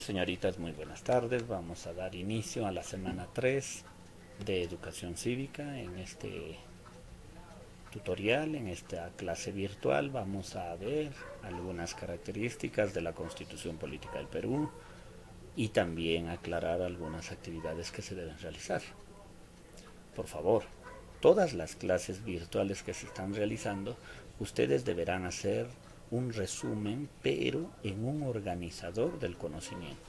Señoritas, muy buenas tardes. Vamos a dar inicio a la semana 3 de Educación Cívica. En este tutorial, en esta clase virtual, vamos a ver algunas características de la Constitución Política del Perú y también aclarar algunas actividades que se deben realizar. Por favor, todas las clases virtuales que se están realizando, ustedes deberán hacer un resumen, pero en un organizador del conocimiento.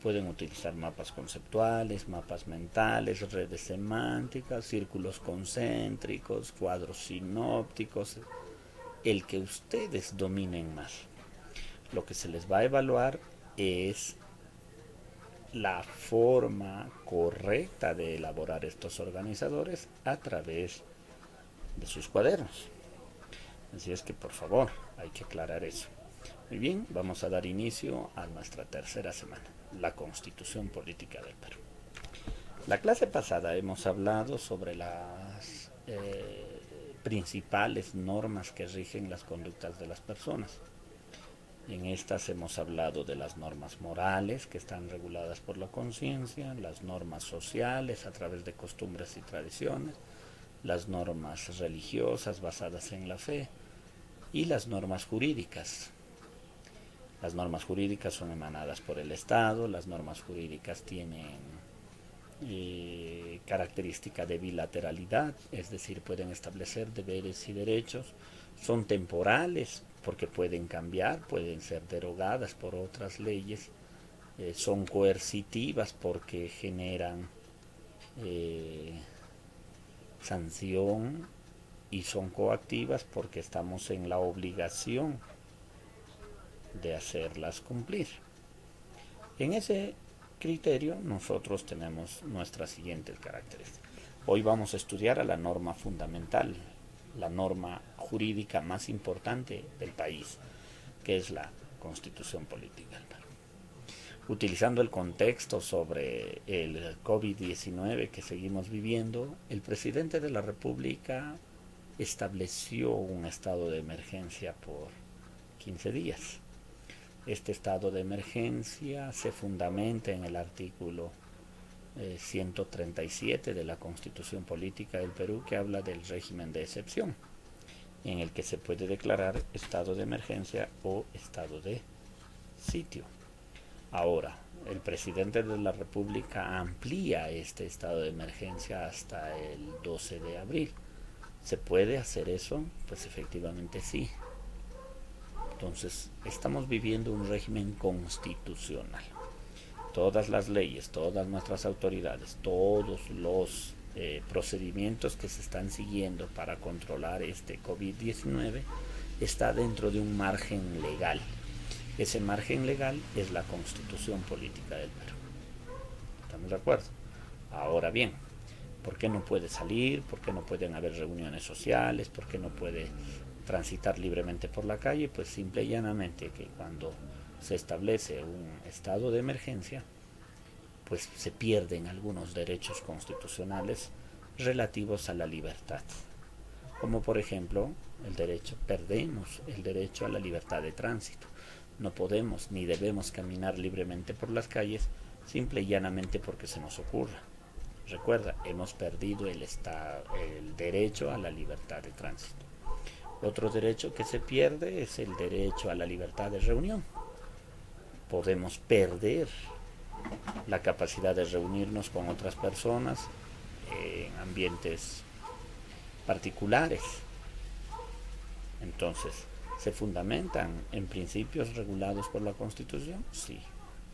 Pueden utilizar mapas conceptuales, mapas mentales, redes semánticas, círculos concéntricos, cuadros sinópticos, el que ustedes dominen más. Lo que se les va a evaluar es la forma correcta de elaborar estos organizadores a través de sus cuadernos. Así es que por favor, hay que aclarar eso. Muy bien, vamos a dar inicio a nuestra tercera semana, la Constitución Política del Perú. La clase pasada hemos hablado sobre las principales normas que rigen las conductas de las personas. En estas hemos hablado de las normas morales que están reguladas por la conciencia, las normas sociales a través de costumbres y tradiciones, las normas religiosas basadas en la fe y las normas jurídicas. Las normas jurídicas son emanadas por el Estado, las normas jurídicas tienen característica de bilateralidad, es decir, pueden establecer deberes y derechos, son temporales porque pueden cambiar, pueden ser derogadas por otras leyes, son coercitivas porque generan sanción y son coactivas porque estamos en la obligación de hacerlas cumplir. En ese criterio nosotros tenemos nuestras siguientes características. Hoy vamos a estudiar a la norma fundamental, la norma jurídica más importante del país, que es la Constitución Política. Utilizando el contexto sobre el COVID-19 que seguimos viviendo, el presidente de la República estableció un estado de emergencia por 15 días. Este estado de emergencia se fundamenta en el artículo 137 de la Constitución Política del Perú, que habla del régimen de excepción, en el que se puede declarar estado de emergencia o estado de sitio. Ahora, el presidente de la República amplía este estado de emergencia hasta el 12 de abril. ¿Se puede hacer eso? Pues efectivamente sí. Entonces, estamos viviendo un régimen constitucional. Todas las leyes, todas nuestras autoridades, todos los procedimientos que se están siguiendo para controlar este COVID-19 está dentro de un margen legal. Ese margen legal es la Constitución Política del Perú. ¿Estamos de acuerdo? Ahora bien, ¿por qué no puede salir? ¿Por qué no pueden haber reuniones sociales? ¿Por qué no puede transitar libremente por la calle? Pues simple y llanamente que cuando se establece un estado de emergencia, pues se pierden algunos derechos constitucionales relativos a la libertad. Como por ejemplo, perdemos el derecho a la libertad de tránsito. No podemos ni debemos caminar libremente por las calles simple y llanamente porque se nos ocurra. Recuerda, hemos perdido el derecho a la libertad de tránsito. Otro derecho que se pierde es el derecho a la libertad de reunión. Podemos perder la capacidad de reunirnos con otras personas en ambientes particulares. Entonces, ¿se fundamentan en principios regulados por la Constitución? Sí.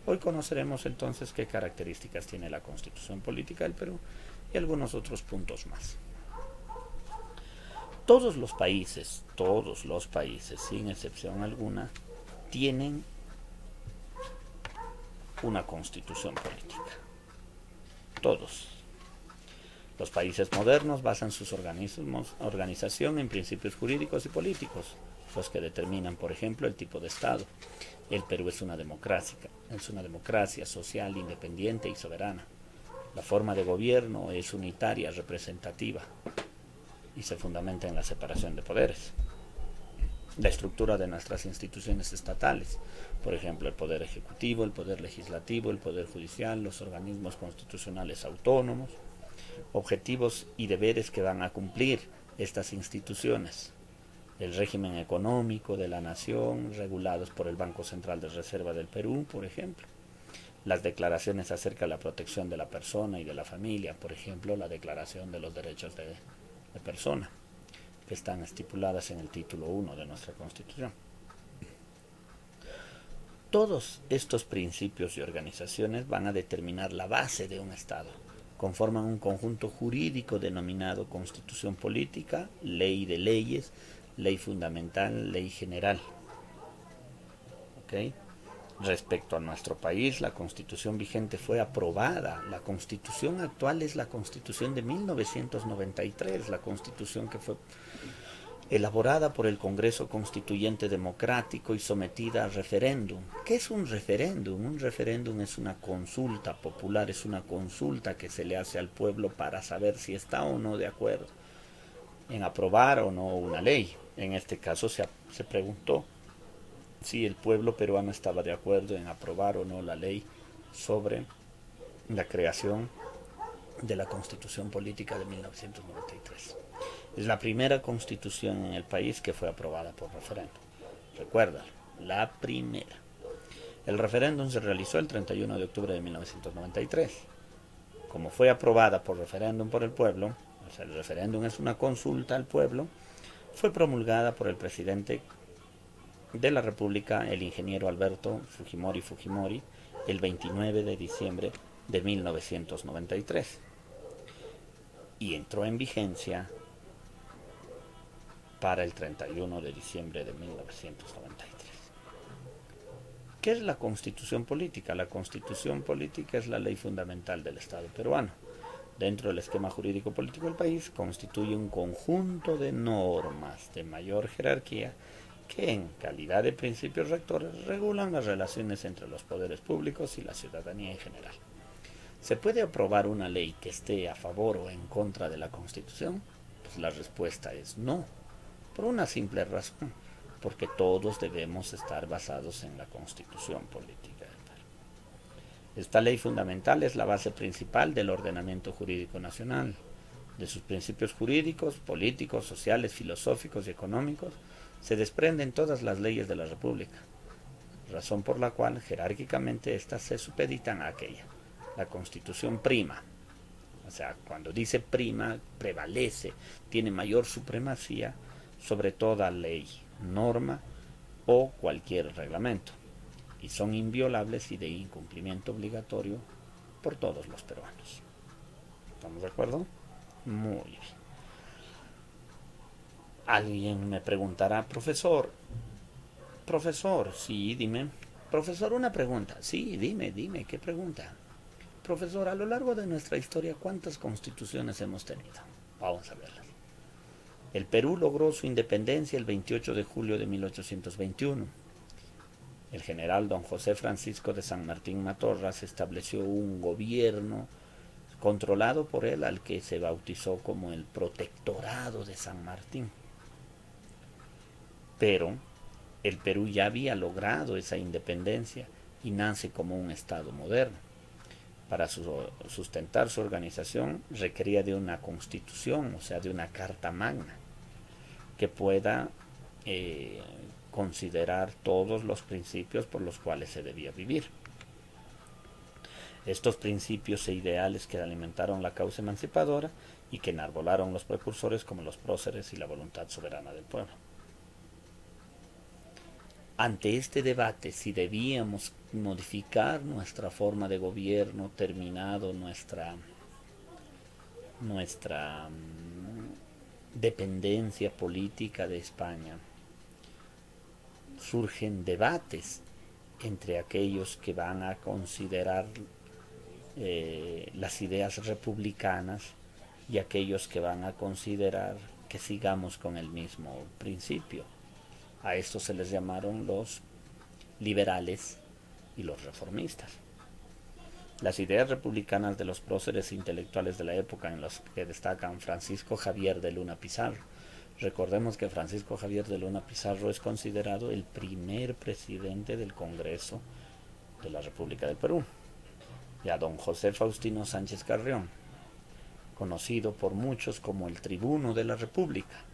Hoy conoceremos entonces qué características tiene la Constitución Política del Perú y algunos otros puntos más. Todos los países, sin excepción alguna, tienen una constitución política. Todos. Los países modernos basan su organización en principios jurídicos y políticos, los que determinan, por ejemplo, el tipo de Estado. El Perú es una democracia social, independiente y soberana. La forma de gobierno es unitaria, representativa y se fundamenta en la separación de poderes. la estructura de nuestras instituciones estatales, por ejemplo, el Poder Ejecutivo, el Poder Legislativo, el Poder Judicial, los organismos constitucionales autónomos, objetivos y deberes que van a cumplir estas instituciones, el régimen económico de la nación, regulados por el Banco Central de Reserva del Perú, por ejemplo, las declaraciones acerca de la protección de la persona y de la familia, por ejemplo, la Declaración de los Derechos de Persona, que están estipuladas en el título 1 de nuestra Constitución. Todos estos principios y organizaciones van a determinar la base de un Estado. Conforman un conjunto jurídico denominado Constitución Política, Ley de Leyes, Ley Fundamental, Ley General. ¿Okay? Respecto a nuestro país, la Constitución vigente fue aprobada. La Constitución actual es la Constitución de 1993, la Constitución que fue elaborada por el Congreso Constituyente Democrático y sometida a referéndum. ¿Qué es un referéndum? Un referéndum es una consulta popular, es una consulta que se le hace al pueblo para saber si está o no de acuerdo en aprobar o no una ley. En este caso se preguntó si el pueblo peruano estaba de acuerdo en aprobar o no la ley sobre la creación de la Constitución Política de 1993. Es la primera constitución en el país que fue aprobada por referéndum. Recuerda, la primera. El referéndum se realizó el 31 de octubre de 1993. Como fue aprobada por referéndum por el pueblo, o sea, el referéndum es una consulta al pueblo, fue promulgada por el presidente de la República, el ingeniero Alberto Fujimori, el 29 de diciembre de 1993. Y entró en vigencia para el 31 de diciembre de 1993. ¿Qué es la Constitución Política? La Constitución Política es la ley fundamental del Estado peruano. Dentro del esquema jurídico político del país, constituye un conjunto de normas de mayor jerarquía que, en calidad de principios rectores, regulan las relaciones entre los poderes públicos y la ciudadanía en general. ¿Se puede aprobar una ley que esté a favor o en contra de la Constitución? Pues la respuesta es no, por una simple razón, porque todos debemos estar basados en la Constitución Política del Perú. Esta ley fundamental es la base principal del ordenamiento jurídico nacional. De sus principios jurídicos, políticos, sociales, filosóficos y económicos se desprenden todas las leyes de la República, razón por la cual jerárquicamente estas se supeditan a aquella. La Constitución prima, o sea, cuando dice prima, prevalece, tiene mayor supremacía sobre toda ley, norma o cualquier reglamento, y son inviolables y de incumplimiento obligatorio por todos los peruanos. ¿Estamos de acuerdo? Muy bien. Alguien me preguntará, profesor, sí, dime. Profesor, una pregunta. Sí, dime, ¿qué pregunta? Profesor, a lo largo de nuestra historia, ¿cuántas constituciones hemos tenido? Vamos a verlas. El Perú logró su independencia el 28 de julio de 1821. El general don José Francisco de San Martín Matorras estableció un gobierno controlado por él, al que se bautizó como el Protectorado de San Martín. Pero el Perú ya había logrado esa independencia y nace como un Estado moderno. Para sustentar su organización requería de una constitución, o sea, de una carta magna, que pueda considerar todos los principios por los cuales se debía vivir. Estos principios e ideales que alimentaron la causa emancipadora y que enarbolaron los precursores como los próceres y la voluntad soberana del pueblo. Ante este debate, si debíamos modificar nuestra forma de gobierno, terminado nuestra dependencia política de España, surgen debates entre aquellos que van a considerar las ideas republicanas y aquellos que van a considerar que sigamos con el mismo principio. A estos se les llamaron los liberales y los reformistas. Las ideas republicanas de los próceres intelectuales de la época, en los que destacan Francisco Javier de Luna Pizarro, Recordemos que Francisco Javier de Luna Pizarro es considerado el primer presidente del Congreso de la República del Perú. Y a don José Faustino Sánchez Carrión, conocido por muchos como el Tribuno de la República,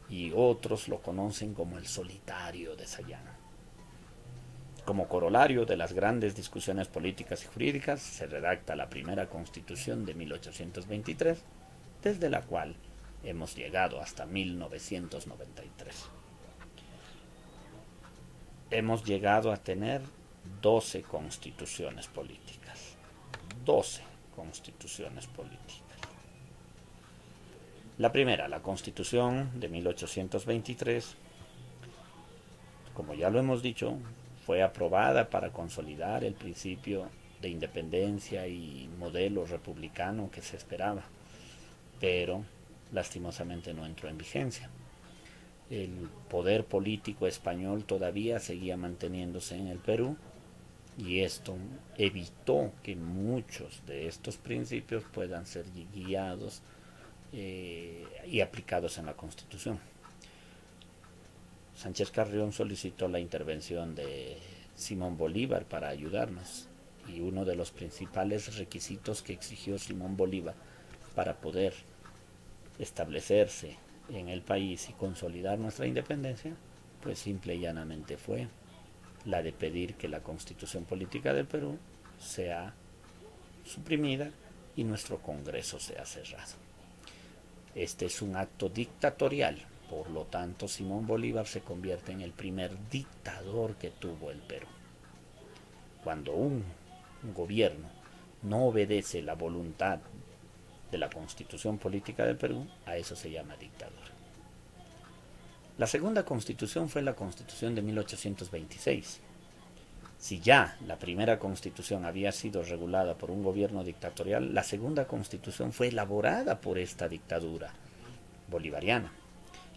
y otros lo conocen como el Solitario de Sayán. Como corolario de las grandes discusiones políticas y jurídicas, se redacta la primera Constitución de 1823, desde la cual hemos llegado hasta 1993. Hemos llegado a tener 12 constituciones políticas. 12 constituciones políticas. La primera, la Constitución de 1823, como ya lo hemos dicho, fue aprobada para consolidar el principio de independencia y modelo republicano que se esperaba, pero lastimosamente no entró en vigencia. El poder político español todavía seguía manteniéndose en el Perú y esto evitó que muchos de estos principios puedan ser guiados y aplicados en la Constitución. Sánchez Carrión solicitó la intervención de Simón Bolívar para ayudarnos, y uno de los principales requisitos que exigió Simón Bolívar para poder establecerse en el país y consolidar nuestra independencia, pues simple y llanamente fue la de pedir que la Constitución Política del Perú sea suprimida y nuestro Congreso sea cerrado. Este es un acto dictatorial, por lo tanto Simón Bolívar se convierte en el primer dictador que tuvo el Perú. Cuando un gobierno no obedece la voluntad de la Constitución Política del Perú, a eso se llama dictadura. La segunda constitución fue la Constitución de 1826. Si ya la primera constitución había sido regulada por un gobierno dictatorial, la segunda constitución fue elaborada por esta dictadura bolivariana.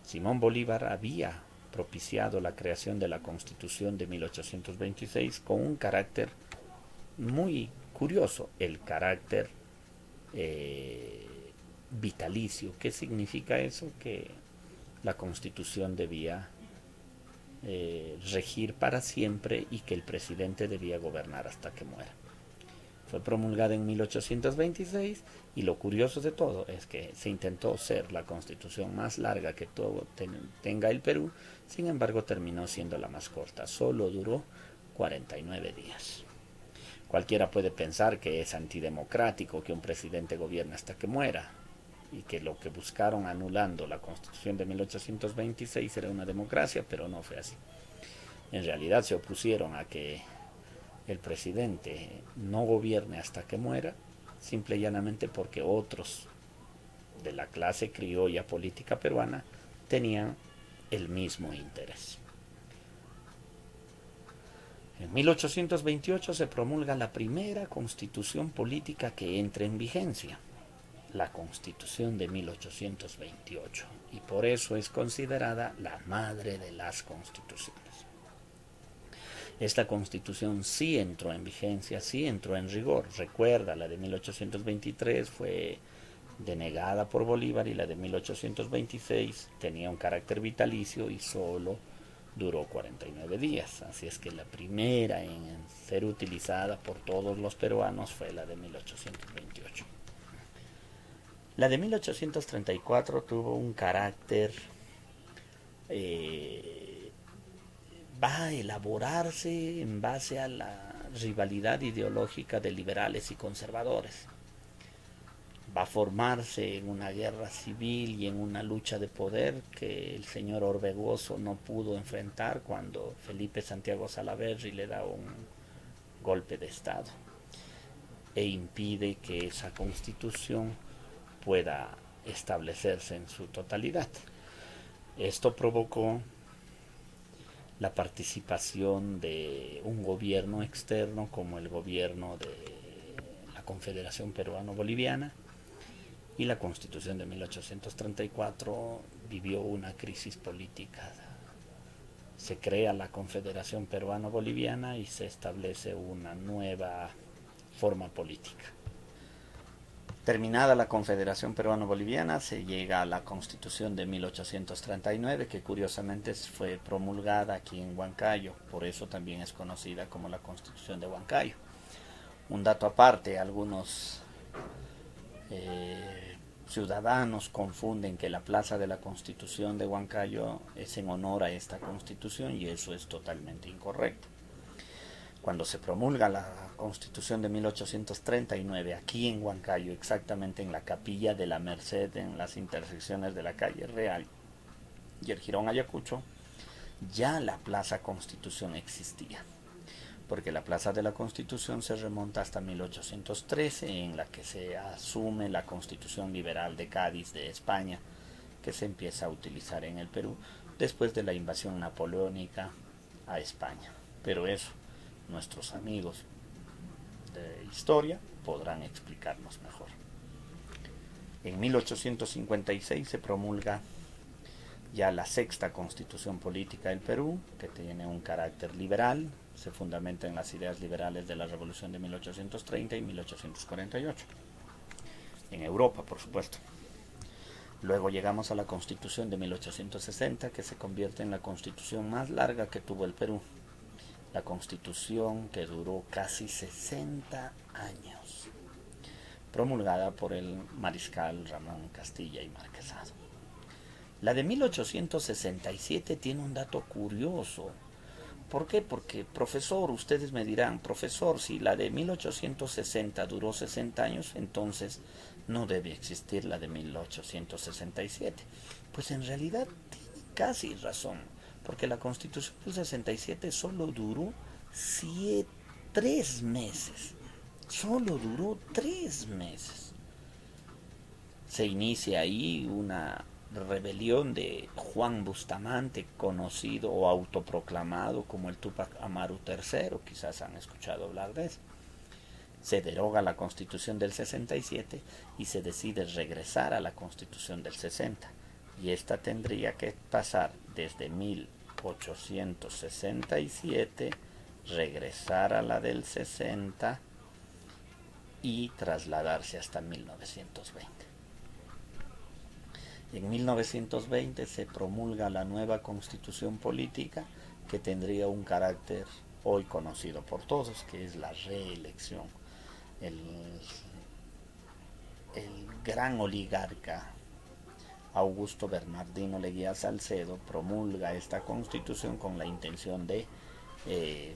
Simón Bolívar había propiciado la creación de la Constitución de 1826 con un carácter muy curioso, el carácter vitalicio. ¿Qué significa eso? Que la Constitución debía regir para siempre y que el presidente debía gobernar hasta que muera. Fue promulgada en 1826 y lo curioso de todo es que se intentó ser la constitución más larga que tenga el Perú, sin embargo terminó siendo la más corta, solo duró 49 días. Cualquiera puede pensar que es antidemocrático que un presidente gobierne hasta que muera y que lo que buscaron anulando la Constitución de 1826 era una democracia, pero no fue así. En realidad se opusieron a que el presidente no gobierne hasta que muera, simple y llanamente porque otros de la clase criolla política peruana tenían el mismo interés. En 1828 se promulga la primera constitución política que entra en vigencia, la Constitución de 1828, y por eso es considerada la madre de las constituciones. Esta constitución sí entró en vigencia, sí entró en rigor. Recuerda, la de 1823 fue denegada por Bolívar y la de 1826 tenía un carácter vitalicio y solo duró 49 días. Así es que la primera en ser utilizada por todos los peruanos fue la de 1828. La de 1834 tuvo un carácter va a elaborarse en base a la rivalidad ideológica de liberales y conservadores. Va a formarse en una guerra civil y en una lucha de poder que el señor Orbegoso no pudo enfrentar cuando Felipe Santiago Salaverry le da un golpe de estado e impide que esa constitución pueda establecerse en su totalidad. Esto provocó la participación de un gobierno externo como el gobierno de la Confederación Peruano-Boliviana, y la Constitución de 1834 vivió una crisis política. Se crea la Confederación Peruano-Boliviana y se establece una nueva forma política. Terminada la Confederación Peruano-Boliviana, se llega a la Constitución de 1839, que curiosamente fue promulgada aquí en Huancayo, por eso también es conocida como la Constitución de Huancayo. Un dato aparte, algunos ciudadanos confunden que la Plaza de la Constitución de Huancayo es en honor a esta Constitución, y eso es totalmente incorrecto. Cuando se promulga la Constitución de 1839 aquí en Huancayo, exactamente en la Capilla de la Merced, en las intersecciones de la calle Real y el Jirón Ayacucho, ya la Plaza Constitución existía, porque la Plaza de la Constitución se remonta hasta 1813, en la que se asume la Constitución Liberal de Cádiz de España, que se empieza a utilizar en el Perú después de la invasión napoleónica a España. Pero eso nuestros amigos de historia podrán explicarnos mejor. En 1856 se promulga ya la sexta Constitución Política del Perú, que tiene un carácter liberal, se fundamenta en las ideas liberales de la Revolución de 1830 y 1848, en Europa, por supuesto. Luego llegamos a la Constitución de 1860, que se convierte en la constitución más larga que tuvo el Perú. La Constitución que duró casi 60 años, promulgada por el mariscal Ramón Castilla y Marquesado. La de 1867 tiene un dato curioso. ¿Por qué? Porque, profesor, ustedes me dirán, profesor, si la de 1860 duró 60 años, entonces no debe existir la de 1867. Pues en realidad tiene casi razón, porque la Constitución del 67 solo duró 3 meses. Solo duró 3 meses. Se inicia ahí una rebelión de Juan Bustamante, conocido o autoproclamado como el Túpac Amaru III, quizás han escuchado hablar de eso. Se deroga la Constitución del 67 y se decide regresar a la Constitución del 60. Y esta tendría que pasar desde 1867, regresar a la del 60 y trasladarse hasta 1920. En 1920 se promulga la nueva Constitución Política, que tendría un carácter hoy conocido por todos, que es la reelección. El gran oligarca Augusto Bernardino Leguía Salcedo promulga esta Constitución con la intención de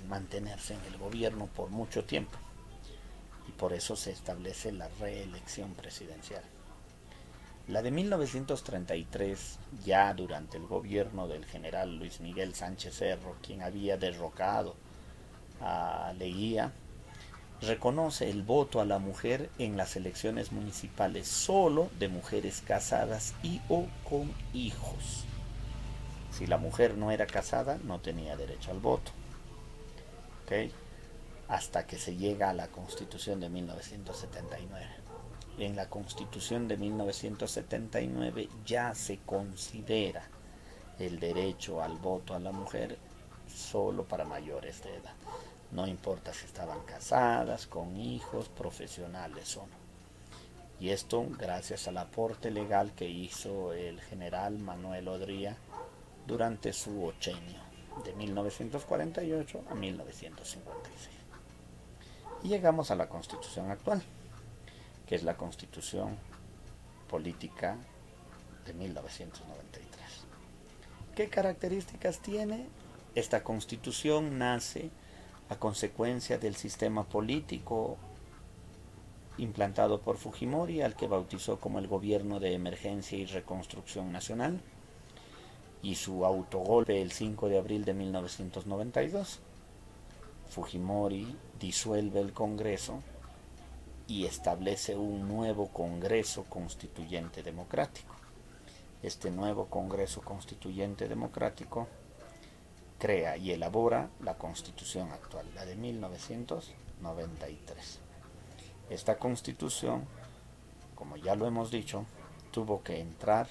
mantenerse en el gobierno por mucho tiempo, y por eso se establece la reelección presidencial. La de 1933, ya durante el gobierno del general Luis Miguel Sánchez Cerro, quien había derrocado a Leguía, reconoce el voto a la mujer en las elecciones municipales solo de mujeres casadas y o con hijos. Si la mujer no era casada, no tenía derecho al voto. ¿Okay? Hasta que se llega a la Constitución de 1979. En la Constitución de 1979 ya se considera el derecho al voto a la mujer solo para mayores de edad. No importa si estaban casadas, con hijos, profesionales o no. Y esto gracias al aporte legal que hizo el general Manuel Odría durante su ochenio, de 1948 a 1956. Y llegamos a la Constitución actual, que es la Constitución Política de 1993. ¿Qué características tiene? Esta Constitución nace a consecuencia del sistema político implantado por Fujimori, al que bautizó como el Gobierno de Emergencia y Reconstrucción Nacional, y su autogolpe el 5 de abril de 1992. Fujimori disuelve el Congreso y establece un nuevo Congreso Constituyente Democrático. Este nuevo Congreso Constituyente Democrático crea y elabora la Constitución actual, la de 1993. Esta Constitución, como ya lo hemos dicho, tuvo que entrar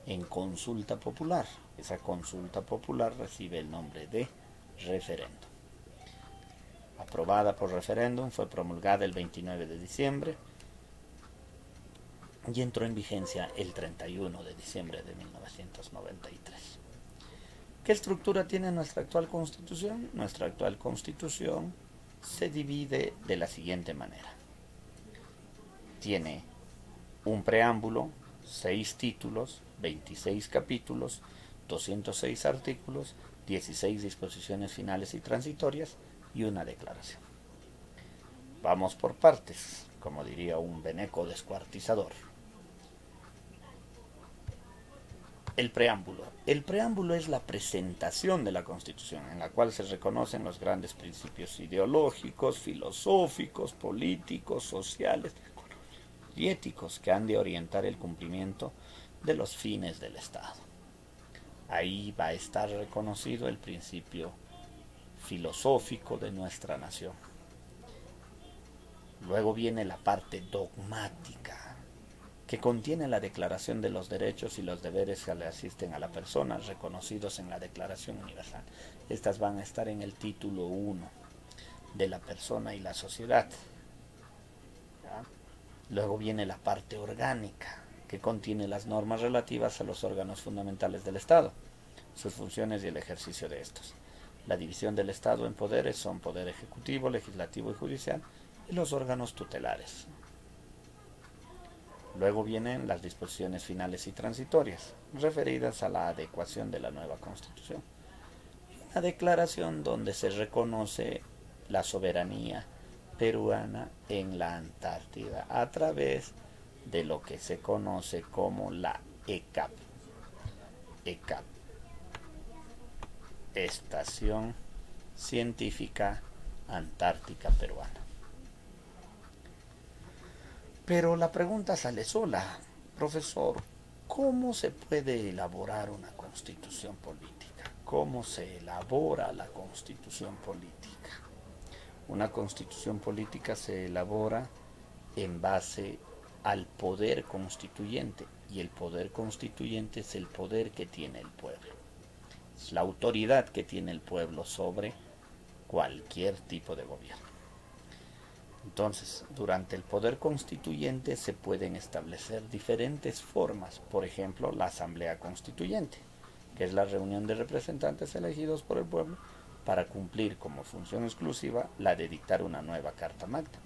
en consulta popular. Esa consulta popular recibe el nombre de referéndum. Aprobada por referéndum, fue promulgada el 29 de diciembre y entró en vigencia el 31 de diciembre de 1993. ¿Qué estructura tiene nuestra actual Constitución? Nuestra actual Constitución se divide de la siguiente manera. Tiene un preámbulo, 6 títulos, 26 capítulos, 206 artículos, 16 disposiciones finales y transitorias y una declaración. Vamos por partes, como diría un beneco descuartizador. El preámbulo. El preámbulo es la presentación de la Constitución, en la cual se reconocen los grandes principios ideológicos, filosóficos, políticos, sociales y éticos que han de orientar el cumplimiento de los fines del Estado. Ahí va a estar reconocido el principio filosófico de nuestra nación. Luego viene la parte dogmática, que contiene la declaración de los derechos y los deberes que le asisten a la persona, reconocidos en la Declaración Universal. Estas van a estar en el título 1 de la persona y la sociedad. ¿Ya? Luego viene la parte orgánica, que contiene las normas relativas a los órganos fundamentales del Estado, sus funciones y el ejercicio de estos. La división del Estado en poderes son poder ejecutivo, legislativo y judicial, y los órganos tutelares. Luego vienen las disposiciones finales y transitorias, referidas a la adecuación de la nueva Constitución. Una declaración donde se reconoce la soberanía peruana en la Antártida a través de lo que se conoce como la ECAP. ECAP, Estación Científica Antártica Peruana. Pero la pregunta sale sola, profesor, ¿cómo se puede elaborar una constitución política? ¿Cómo se elabora la constitución política? Una constitución política se elabora en base al poder constituyente, y el poder constituyente es el poder que tiene el pueblo. Es la autoridad que tiene el pueblo sobre cualquier tipo de gobierno. Entonces, durante el poder constituyente se pueden establecer diferentes formas, por ejemplo, la Asamblea Constituyente, que es la reunión de representantes elegidos por el pueblo para cumplir como función exclusiva la de dictar una nueva Carta Magna.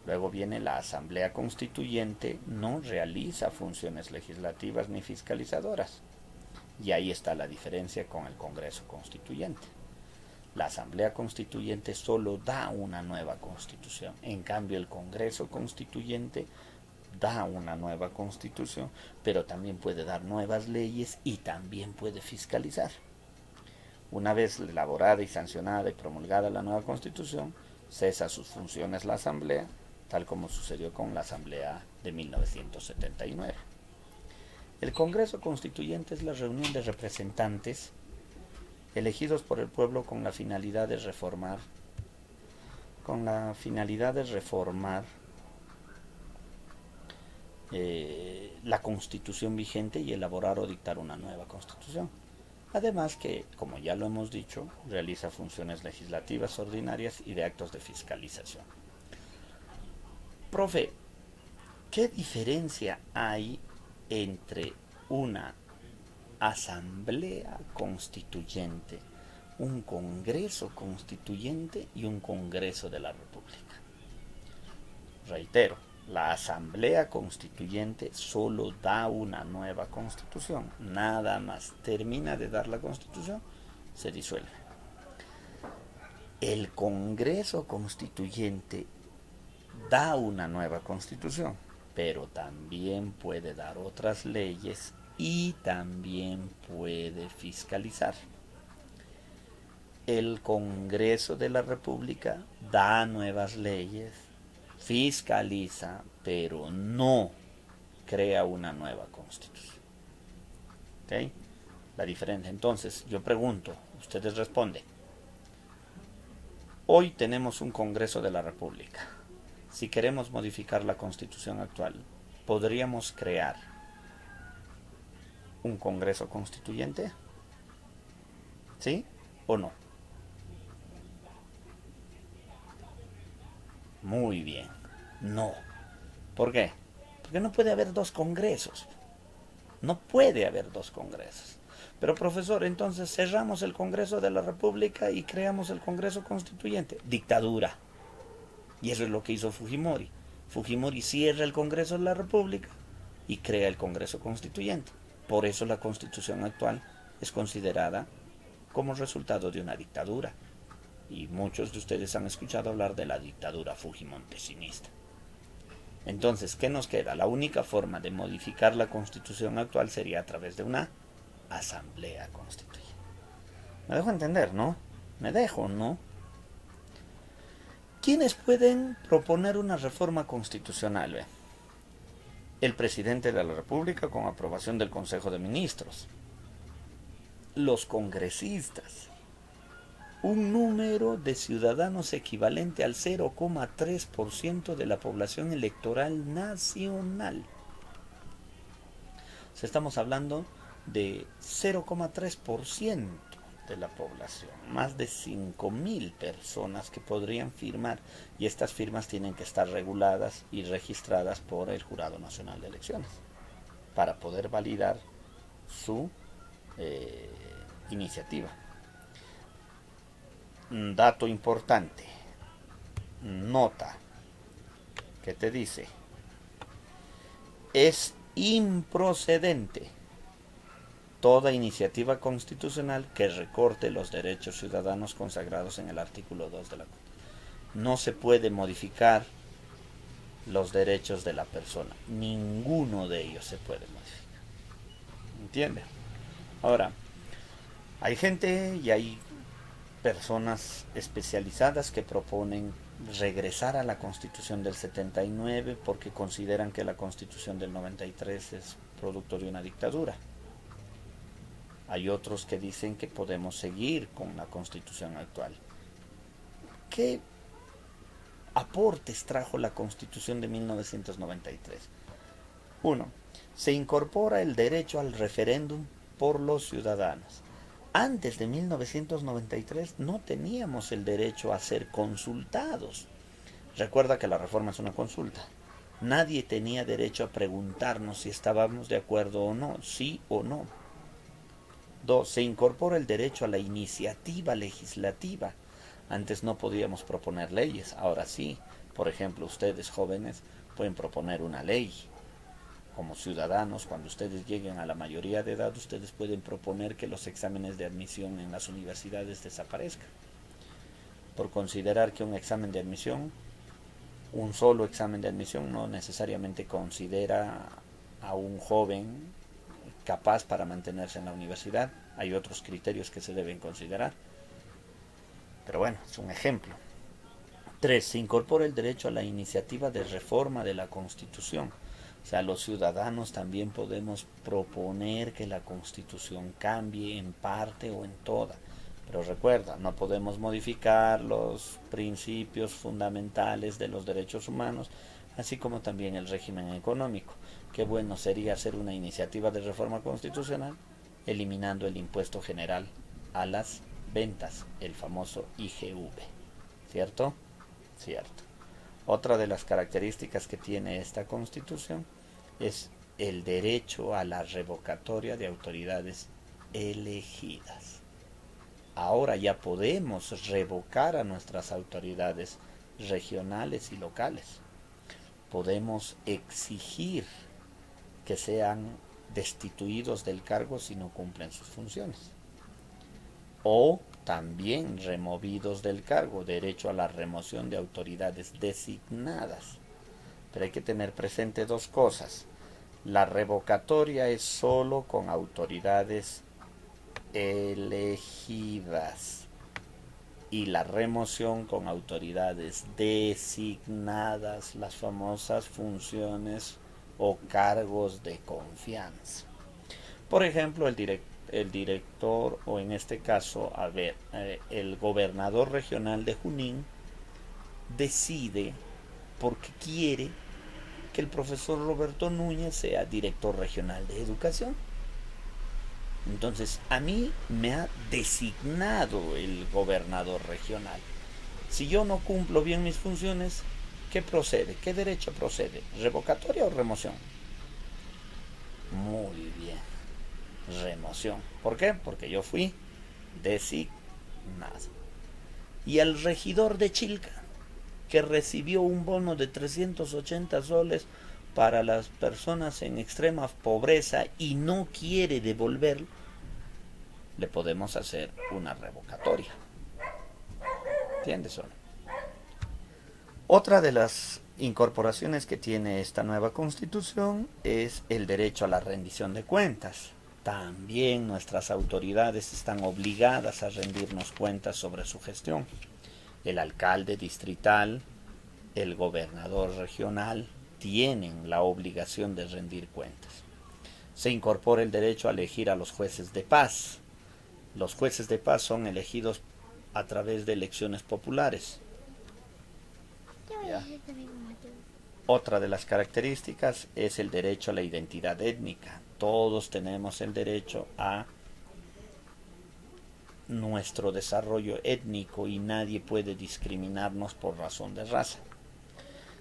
Luego viene la Asamblea Constituyente, no realiza funciones legislativas ni fiscalizadoras, y ahí está la diferencia con el Congreso Constituyente. La Asamblea Constituyente solo da una nueva constitución. En cambio, el Congreso Constituyente da una nueva constitución, pero también puede dar nuevas leyes y también puede fiscalizar. Una vez elaborada y sancionada y promulgada la nueva constitución, cesa sus funciones la Asamblea, tal como sucedió con la Asamblea de 1979. El Congreso Constituyente es la reunión de representantes elegidos por el pueblo con la finalidad de reformar la Constitución vigente y elaborar o dictar una nueva Constitución. Además que, como ya lo hemos dicho, realiza funciones legislativas ordinarias y de actos de fiscalización. Profe, ¿qué diferencia hay entre una asamblea constituyente, un congreso constituyente y un congreso de la República? Reitero, la asamblea constituyente solo da una nueva constitución, nada más. Termina de dar la constitución, se disuelve. El congreso constituyente da una nueva constitución, pero también puede dar otras leyes y también puede fiscalizar. El Congreso de la República da nuevas leyes, fiscaliza, pero no crea una nueva constitución. ¿Okay? La diferencia. Entonces, yo pregunto, ustedes responden. Hoy tenemos un Congreso de la República. Si queremos modificar la Constitución actual, ¿podríamos crear un Congreso Constituyente? ¿Sí o no? Muy bien, no. ¿Por qué? Porque no puede haber dos congresos. No puede haber dos congresos. Pero profesor, entonces cerramos el Congreso de la República y creamos el Congreso Constituyente. Dictadura. Y eso es lo que hizo Fujimori. Fujimori cierra el Congreso de la República y crea el Congreso Constituyente. Por eso la Constitución actual es considerada como resultado de una dictadura. Y muchos de ustedes han escuchado hablar de la dictadura fujimontesinista. Entonces, ¿qué nos queda? La única forma de modificar la Constitución actual sería a través de una asamblea constituyente. Me dejo entender, ¿no? Me dejo, ¿no? ¿Quiénes pueden proponer una reforma constitucional? El presidente de la República con aprobación del Consejo de Ministros. Los congresistas. Un número de ciudadanos equivalente al 0,3% de la población electoral nacional. O sea, estamos hablando de 0,3% de la población, más de 5.000 personas que podrían firmar, y estas firmas tienen que estar reguladas y registradas por el Jurado Nacional de Elecciones para poder validar su iniciativa. Dato importante, nota que te dice: es improcedente toda iniciativa constitucional que recorte los derechos ciudadanos consagrados en el artículo 2 de la Constitución. No se puede modificar los derechos de la persona, ninguno de ellos se puede modificar. ¿Entiende? Ahora, hay gente y hay personas especializadas que proponen regresar a la Constitución del 79 porque consideran que la Constitución del 93 es producto de una dictadura. Hay otros que dicen que podemos seguir con la Constitución actual. ¿Qué aportes trajo la Constitución de 1993? 1. Se incorpora el derecho al referéndum por los ciudadanos. Antes de 1993 no teníamos el derecho a ser consultados. Recuerda que la reforma es una consulta. Nadie tenía derecho a preguntarnos si estábamos de acuerdo o no, sí o no. 2. Se incorpora el derecho a la iniciativa legislativa. Antes no podíamos proponer leyes, ahora sí. Por ejemplo, ustedes jóvenes pueden proponer una ley. Como ciudadanos, cuando ustedes lleguen a la mayoría de edad, ustedes pueden proponer que los exámenes de admisión en las universidades desaparezcan. Por considerar que un examen de admisión, un solo examen de admisión, no necesariamente considera a un joven capaz para mantenerse en la universidad. Hay otros criterios que se deben considerar. Pero bueno, es un ejemplo. 3. Se incorpora el derecho a la iniciativa de reforma de la Constitución. O sea, los ciudadanos también podemos proponer que la Constitución cambie en parte o en toda. Pero recuerda, no podemos modificar los principios fundamentales de los derechos humanos, así como también el régimen económico. Qué bueno sería hacer una iniciativa de reforma constitucional eliminando el impuesto general a las ventas, el famoso IGV. ¿Cierto? Cierto. Otra de las características que tiene esta Constitución es el derecho a la revocatoria de autoridades elegidas. Ahora ya podemos revocar a nuestras autoridades regionales y locales. Podemos exigir que sean destituidos del cargo si no cumplen sus funciones. O también removidos del cargo, derecho a la remoción de autoridades designadas. Pero hay que tener presente dos cosas. La revocatoria es solo con autoridades elegidas y la remoción con autoridades designadas, las famosas funciones o cargos de confianza. Por ejemplo, el director, o en este caso, el gobernador regional de Junín decide porque quiere que el profesor Roberto Núñez sea director regional de educación. Entonces, a mí me ha designado el gobernador regional. Si yo no cumplo bien mis funciones, ¿Qué procede? ¿Qué derecho procede? ¿Revocatoria o remoción? Muy bien. Remoción. ¿Por qué? Porque yo fui designado. Y el regidor de Chilca, que recibió un bono de 380 soles para las personas en extrema pobreza y no quiere devolverlo, le podemos hacer una revocatoria. ¿Entiendes o no? Otra de las incorporaciones que tiene esta nueva constitución es el derecho a la rendición de cuentas. También nuestras autoridades están obligadas a rendirnos cuentas sobre su gestión. El alcalde distrital, el gobernador regional tienen la obligación de rendir cuentas. Se incorpora el derecho a elegir a los jueces de paz. Los jueces de paz son elegidos a través de elecciones populares. ¿Ya? Otra de las características es el derecho a la identidad étnica. Todos tenemos el derecho a nuestro desarrollo étnico y nadie puede discriminarnos por razón de raza.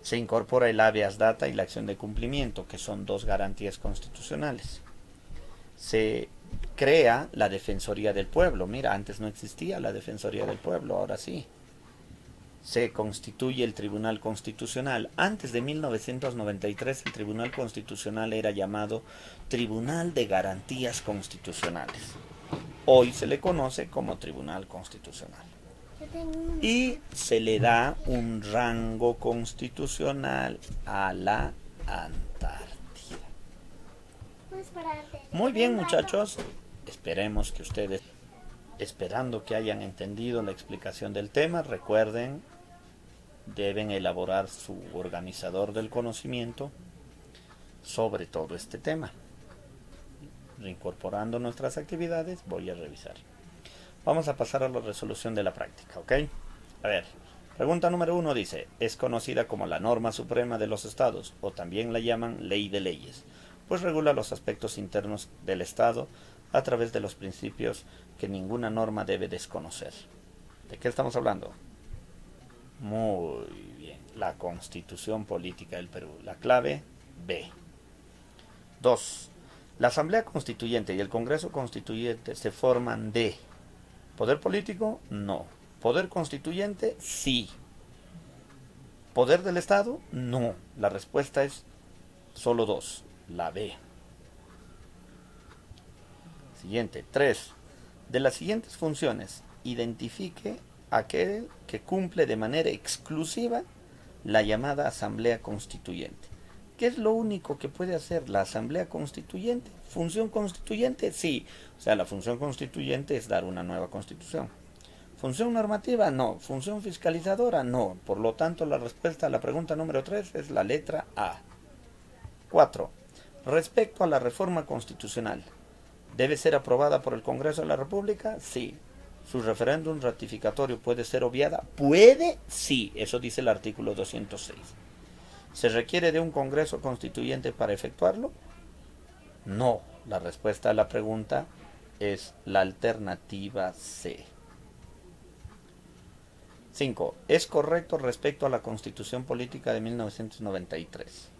Se incorpora el habeas data y la acción de cumplimiento, que son dos garantías constitucionales. Se crea la Defensoría del Pueblo. Mira, antes no existía la Defensoría del Pueblo, ahora sí. Se constituye el Tribunal Constitucional. Antes de 1993 el Tribunal Constitucional era llamado Tribunal de Garantías Constitucionales. Hoy se le conoce como Tribunal Constitucional. Y se le da un rango constitucional a la Antártida. Muy bien, muchachos. Esperemos que ustedes, esperando que hayan entendido la explicación del tema, recuerden, deben elaborar su organizador del conocimiento sobre todo este tema. Reincorporando nuestras actividades, voy a revisar. Vamos a pasar a la resolución de la práctica, ¿ok? A ver, pregunta número 1 dice, es conocida como la norma suprema de los estados, o también la llaman ley de leyes, pues regula los aspectos internos del estado a través de los principios que ninguna norma debe desconocer. ¿De qué estamos hablando? Muy bien, la Constitución Política del Perú. La clave B. 2. La Asamblea Constituyente y el Congreso Constituyente se forman de poder político, no. Poder constituyente, sí. Poder del Estado, no. La respuesta es solo 2, la B. Siguiente, 3. De las siguientes funciones, identifique aquel que cumple de manera exclusiva la llamada Asamblea Constituyente. ¿Qué es lo único que puede hacer la Asamblea Constituyente? ¿Función constituyente? Sí. O sea, la función constituyente es dar una nueva constitución. ¿Función normativa? No. ¿Función fiscalizadora? No. Por lo tanto, la respuesta a la pregunta número 3 es la letra A. 4. Respecto a la reforma constitucional, ¿debe ser aprobada por el Congreso de la República? Sí. ¿Su referéndum ratificatorio puede ser obviada? ¿Puede? Sí. Eso dice el artículo 206. ¿Se requiere de un Congreso Constituyente para efectuarlo? No. La respuesta a la pregunta es la alternativa C. 5. ¿Es correcto respecto a la Constitución Política de 1993?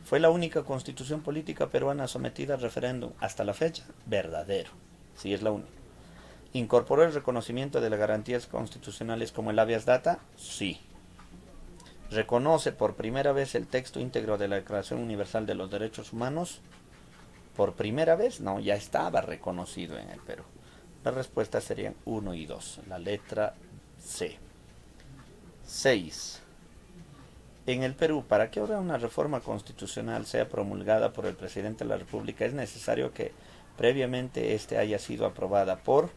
¿Fue la única constitución política peruana sometida a referéndum hasta la fecha? Verdadero. Sí, es la única. ¿Incorporó el reconocimiento de las garantías constitucionales como el habeas data? Sí. ¿Reconoce por primera vez el texto íntegro de la Declaración Universal de los Derechos Humanos? ¿Por primera vez? No, ya estaba reconocido en el Perú. Las respuestas serían 1 y 2, la letra C. 6. En el Perú, para que ahora una reforma constitucional sea promulgada por el presidente de la República, es necesario que previamente éste haya sido aprobada por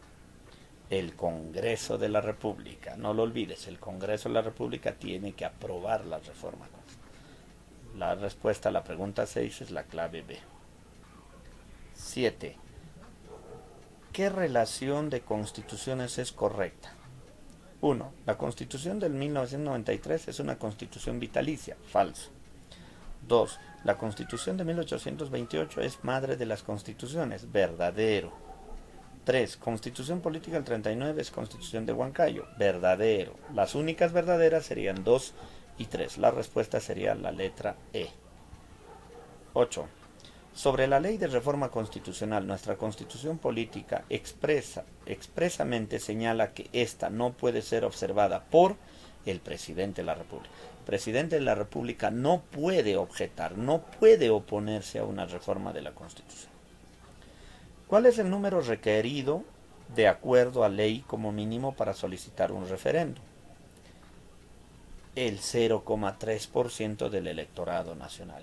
el Congreso de la República. No lo olvides, el Congreso de la República tiene que aprobar la reforma. La respuesta a la pregunta 6 es la clave B. 7. ¿Qué relación de constituciones es correcta? 1. La Constitución del 1993 es una constitución vitalicia. Falso. 2. La Constitución de 1828 es madre de las constituciones. Verdadero. 3. Constitución Política del 39 es Constitución de Huancayo. Verdadero. Las únicas verdaderas serían 2 y 3. La respuesta sería la letra E. 8. Sobre la ley de reforma constitucional, nuestra constitución política expresamente señala que ésta no puede ser observada por el presidente de la República. El presidente de la República no puede objetar, no puede oponerse a una reforma de la Constitución. ¿Cuál es el número requerido de acuerdo a ley como mínimo para solicitar un referéndum? El 0,3% del electorado nacional.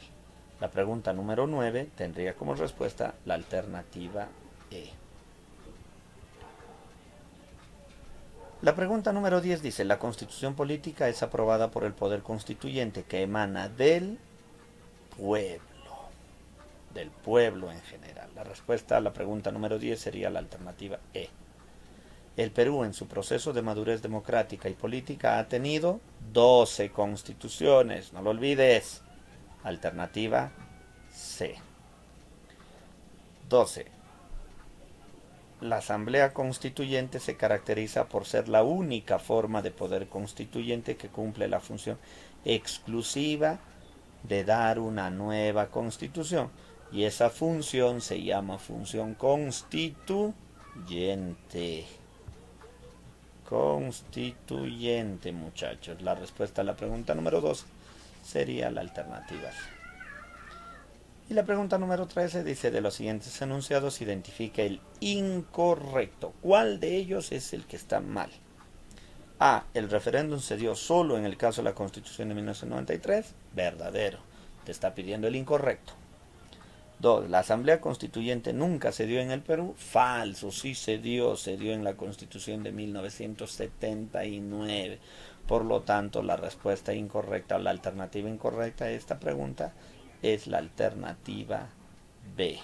La pregunta número 9 tendría como respuesta la alternativa E. La pregunta número 10 dice, la Constitución política es aprobada por el Poder Constituyente que emana del pueblo en general. La respuesta a la pregunta número 10 sería la alternativa E. El Perú en su proceso de madurez democrática y política ha tenido 12 constituciones, no lo olvides. Alternativa C. 12. La Asamblea Constituyente se caracteriza por ser la única forma de poder constituyente que cumple la función exclusiva de dar una nueva constitución. Y esa función se llama función constituyente. Constituyente, muchachos. La respuesta a la pregunta número 2 sería la alternativa C. Y la pregunta número 13 dice, de los siguientes enunciados identifica el incorrecto. ¿Cuál de ellos es el que está mal? A. El referéndum se dio solo en el caso de la Constitución de 1993. Verdadero. Te está pidiendo el incorrecto. 2. La Asamblea Constituyente nunca se dio en el Perú. Falso. Sí se dio en la Constitución de 1979. Por lo tanto, la respuesta incorrecta o la alternativa incorrecta a esta pregunta es la alternativa B.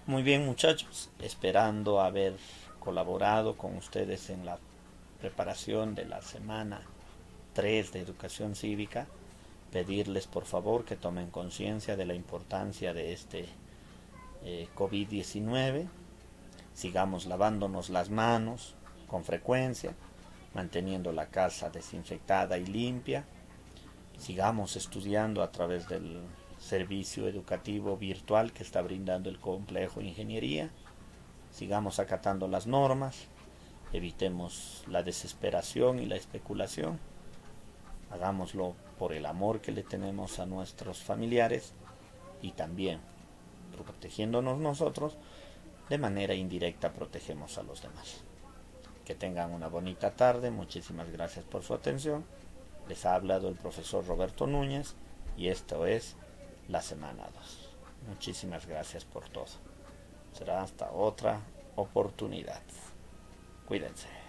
Muy bien, muchachos, esperando haber colaborado con ustedes en la preparación de la semana 3 de educación cívica, pedirles por favor que tomen conciencia de la importancia de este COVID-19, sigamos lavándonos las manos con frecuencia, manteniendo la casa desinfectada y limpia, sigamos estudiando a través del servicio educativo virtual que está brindando el complejo de ingeniería, sigamos acatando las normas, evitemos la desesperación y la especulación, hagámoslo por el amor que le tenemos a nuestros familiares y también protegiéndonos nosotros, de manera indirecta protegemos a los demás. Que tengan una bonita tarde, muchísimas gracias por su atención. Les ha hablado el profesor Roberto Núñez y esto es la semana 2. Muchísimas gracias por todo. Será hasta otra oportunidad. Cuídense.